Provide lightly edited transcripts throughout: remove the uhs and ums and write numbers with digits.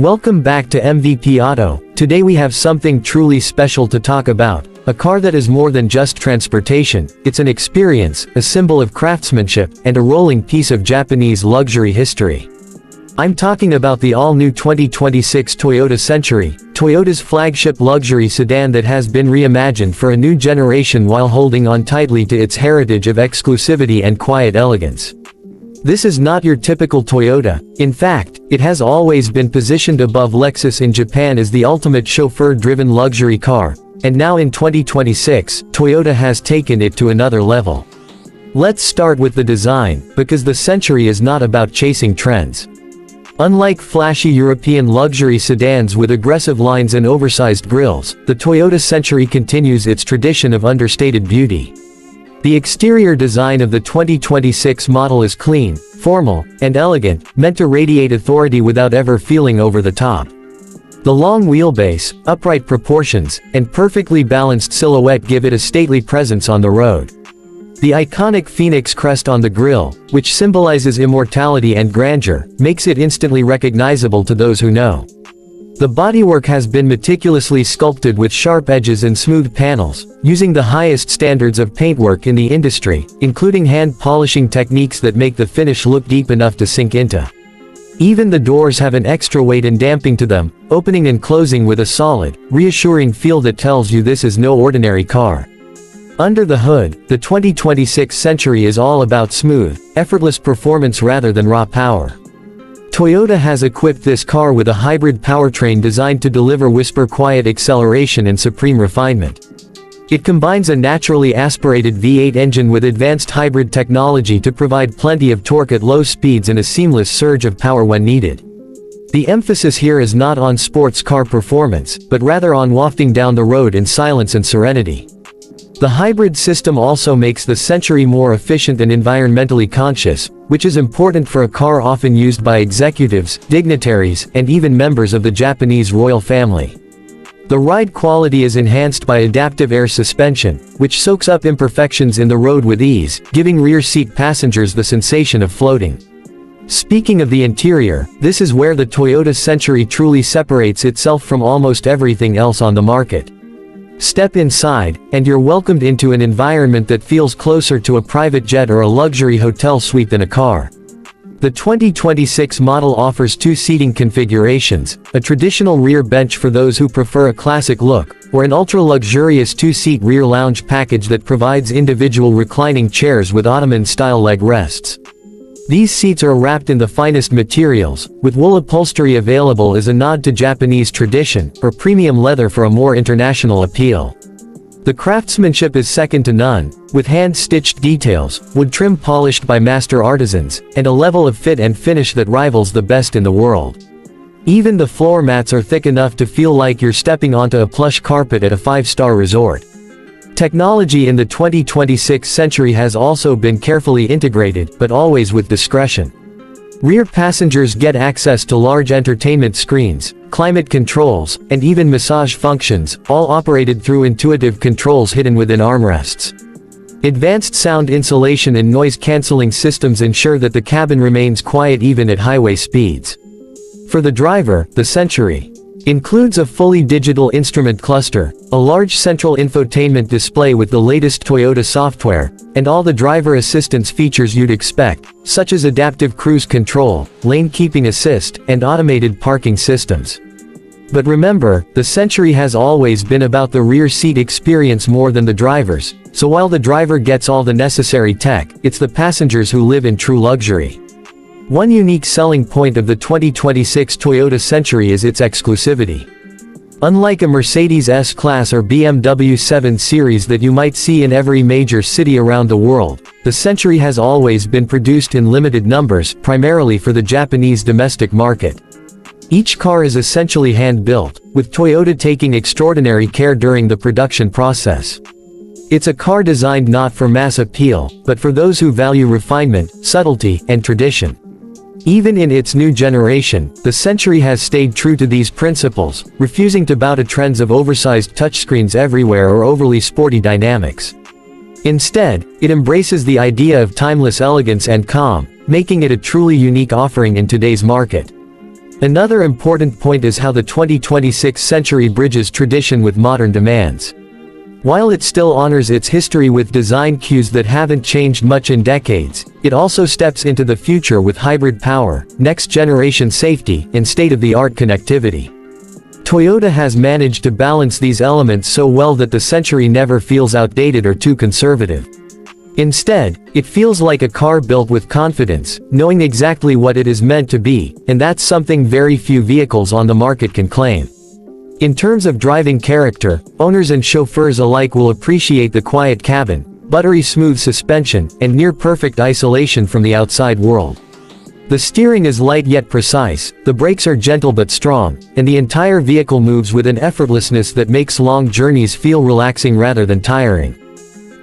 Welcome back to MVP Auto. Today we have something truly special to talk about. A car that is more than just transportation, it's an experience, a symbol of craftsmanship, and a rolling piece of Japanese luxury history. I'm talking about the all-new 2026 Toyota Century, Toyota's flagship luxury sedan that has been reimagined for a new generation while holding on tightly to its heritage of exclusivity and quiet elegance. This is not your typical Toyota. In fact, it has always been positioned above Lexus in Japan as the ultimate chauffeur-driven luxury car, and now in 2026, Toyota has taken it to another level. Let's start with the design, because the Century is not about chasing trends. Unlike flashy European luxury sedans with aggressive lines and oversized grilles, the Toyota Century continues its tradition of understated beauty. The exterior design of the 2026 model is clean, formal, and elegant, meant to radiate authority without ever feeling over the top. The long wheelbase, upright proportions, and perfectly balanced silhouette give it a stately presence on the road. The iconic phoenix crest on the grille, which symbolizes immortality and grandeur, makes it instantly recognizable to those who know. The bodywork has been meticulously sculpted with sharp edges and smooth panels, using the highest standards of paintwork in the industry, including hand polishing techniques that make the finish look deep enough to sink into. Even the doors have an extra weight and damping to them, opening and closing with a solid, reassuring feel that tells you this is no ordinary car. Under the hood, the 2026 Century is all about smooth, effortless performance rather than raw power. Toyota has equipped this car with a hybrid powertrain designed to deliver whisper-quiet acceleration and supreme refinement. It combines a naturally aspirated V8 engine with advanced hybrid technology to provide plenty of torque at low speeds and a seamless surge of power when needed. The emphasis here is not on sports car performance, but rather on wafting down the road in silence and serenity. The hybrid system also makes the Century more efficient and environmentally conscious, which is important for a car often used by executives, dignitaries, and even members of the Japanese royal family. The ride quality is enhanced by adaptive air suspension, which soaks up imperfections in the road with ease, giving rear seat passengers the sensation of floating. Speaking of the interior, this is where the Toyota Century truly separates itself from almost everything else on the market. Step inside, and you're welcomed into an environment that feels closer to a private jet or a luxury hotel suite than a car. The 2026 model offers two seating configurations, a traditional rear bench for those who prefer a classic look, or an ultra-luxurious two-seat rear lounge package that provides individual reclining chairs with Ottoman-style leg rests. These seats are wrapped in the finest materials, with wool upholstery available as a nod to Japanese tradition, or premium leather for a more international appeal. The craftsmanship is second to none, with hand-stitched details, wood trim polished by master artisans, and a level of fit and finish that rivals the best in the world. Even the floor mats are thick enough to feel like you're stepping onto a plush carpet at a five-star resort. Technology in the 2026 Century has also been carefully integrated, but always with discretion. Rear passengers get access to large entertainment screens, climate controls, and even massage functions, all operated through intuitive controls hidden within armrests. Advanced sound insulation and noise-canceling systems ensure that the cabin remains quiet even at highway speeds. For the driver, the Century includes a fully digital instrument cluster, a large central infotainment display with the latest Toyota software, and all the driver assistance features you'd expect, such as adaptive cruise control, lane keeping assist, and automated parking systems. But remember, the Century has always been about the rear seat experience more than the drivers, so while the driver gets all the necessary tech, it's the passengers who live in true luxury. One unique selling point of the 2026 Toyota Century is its exclusivity. Unlike a Mercedes S-Class or BMW 7 Series that you might see in every major city around the world, the Century has always been produced in limited numbers, primarily for the Japanese domestic market. Each car is essentially hand-built, with Toyota taking extraordinary care during the production process. It's a car designed not for mass appeal, but for those who value refinement, subtlety, and tradition. Even in its new generation, the Century has stayed true to these principles, refusing to bow to trends of oversized touchscreens everywhere or overly sporty dynamics. Instead, it embraces the idea of timeless elegance and calm, making it a truly unique offering in today's market. Another important point is how the 2026 Century bridges tradition with modern demands. While it still honors its history with design cues that haven't changed much in decades, it also steps into the future with hybrid power, next-generation safety, and state-of-the-art connectivity. Toyota has managed to balance these elements so well that the Century never feels outdated or too conservative. Instead, it feels like a car built with confidence, knowing exactly what it is meant to be, and that's something very few vehicles on the market can claim. In terms of driving character, owners and chauffeurs alike will appreciate the quiet cabin, buttery smooth suspension, and near-perfect isolation from the outside world. The steering is light yet precise, the brakes are gentle but strong, and the entire vehicle moves with an effortlessness that makes long journeys feel relaxing rather than tiring.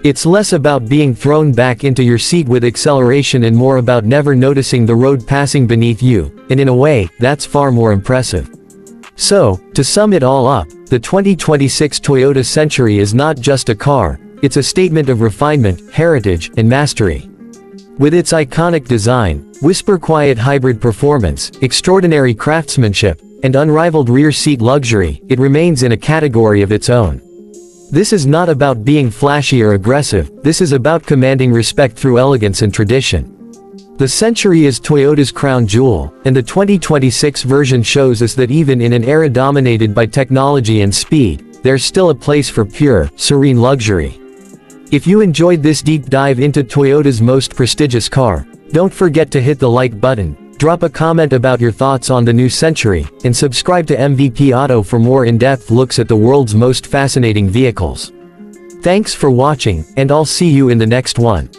It's less about being thrown back into your seat with acceleration and more about never noticing the road passing beneath you, and in a way, that's far more impressive. So, to sum it all up, the 2026 Toyota Century is not just a car, it's a statement of refinement, heritage, and mastery. With its iconic design, whisper-quiet hybrid performance, extraordinary craftsmanship, and unrivaled rear-seat luxury, it remains in a category of its own. This is not about being flashy or aggressive, this is about commanding respect through elegance and tradition. The Century is Toyota's crown jewel, and the 2026 version shows us that even in an era dominated by technology and speed, there's still a place for pure, serene luxury. If you enjoyed this deep dive into Toyota's most prestigious car, don't forget to hit the like button, drop a comment about your thoughts on the new Century, and subscribe to MVP Auto for more in-depth looks at the world's most fascinating vehicles. Thanks for watching, and I'll see you in the next one.